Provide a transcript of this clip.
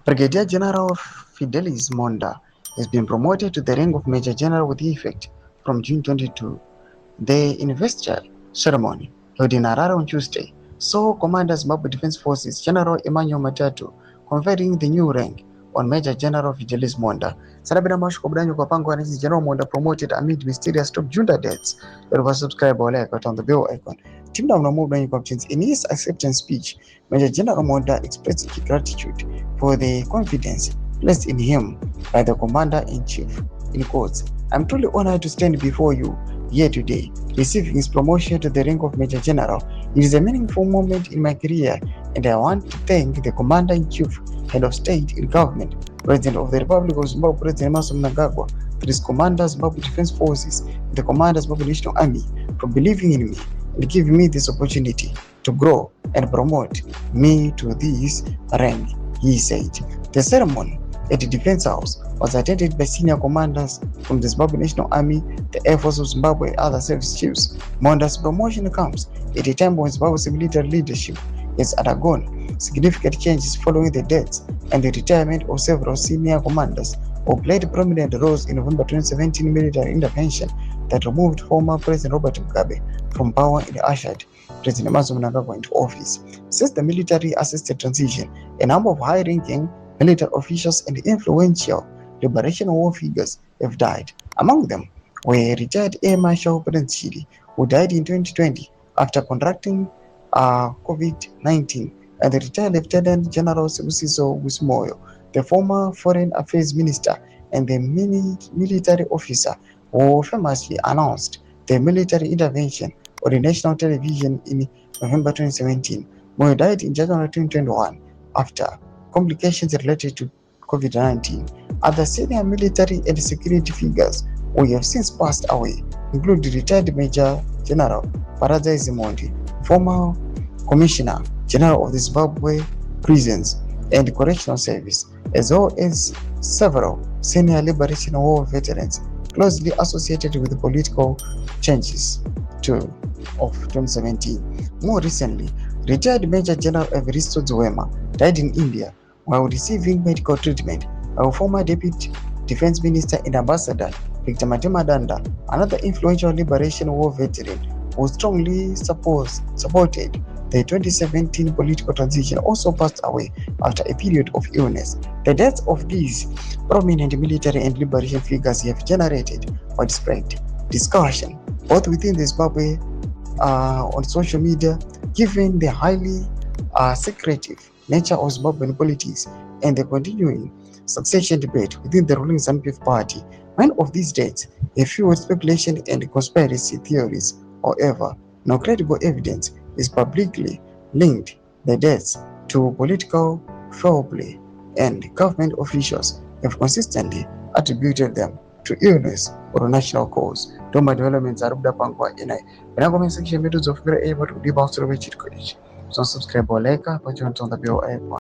Brigadier General Fidelis Monda has been promoted to the rank of Major General with effect from June 22. The investiture ceremony held in Harare on Tuesday saw Commander Zimbabwe Defense Forces General Emmanuel Matatu conferring the new rank on Major General Fidelis Monda. Sarabina Mashko Branyo Kapango and General Monda promoted amid mysterious top junta deaths. Subscribe or like on the bell icon. Team down more Branyo Captains in his acceptance speech, Major General Monda expressed gratitude for the confidence placed in him by the Commander-in-Chief. In quotes, "I'm truly honored to stand before you here today, receiving his promotion to the rank of Major General. It is a meaningful moment in my career, and I want to thank the Commander-in-Chief, Head of State in Government, President of the Republic of Zimbabwe, President Mnangagwa, to his Commander Zimbabwe Defense Forces, and the Commander Zimbabwe National Army for believing in me and giving me this opportunity to grow and promote me to this rank," he said. The ceremony at the Defense House was attended by senior commanders from the Zimbabwe National Army, the Air Force of Zimbabwe, and other service chiefs. Monda's promotion comes at a time when Zimbabwe's military leadership has undergone significant changes following the deaths and the retirement of several senior commanders who played prominent roles in November 2017 military intervention that removed former President Robert Mugabe from power and ushered President Mnangagwa into office. Since the military-assisted transition, a number of high-ranking military officials and influential liberation war figures have died. Among them were retired Air Marshal Prince Chiri, who died in 2020 after contracting COVID-19, and the retired Lieutenant General Sibusiso Wismoyo, the former Foreign Affairs Minister and the military officer who famously announced the military intervention on the national television in November 2017. Moyo died in January 2021 after complications related to COVID-19. Other senior military and security figures who have since passed away include retired Major General Paradise Zimondi, former Commissioner General of the Zimbabwe Prisons and Correctional Service, as well as several senior Liberation War veterans closely associated with the political changes of 2017. More recently, retired Major General Evaristo Zwema died in India while receiving medical treatment by former Deputy Defense Minister and Ambassador Victor Matema Danda, another influential Liberation War veteran who strongly supported the 2017 political transition, also passed away after a period of illness. The deaths of these prominent military and liberation figures have generated widespread discussion, both within the Zimbabwe on social media, given the highly secretive nature of Zimbabwean politics and the continuing succession debate within the ruling ZANU-PF party. Many of these deaths have fueled speculation and conspiracy theories. However, no credible evidence is publicly linked the deaths to political foul play, and government officials have consistently attributed them to illness or national cause. Toma developments are pangwa ina. In our comment section, methods of able to deep out of which. So subscribe or like, but you don't bell icon.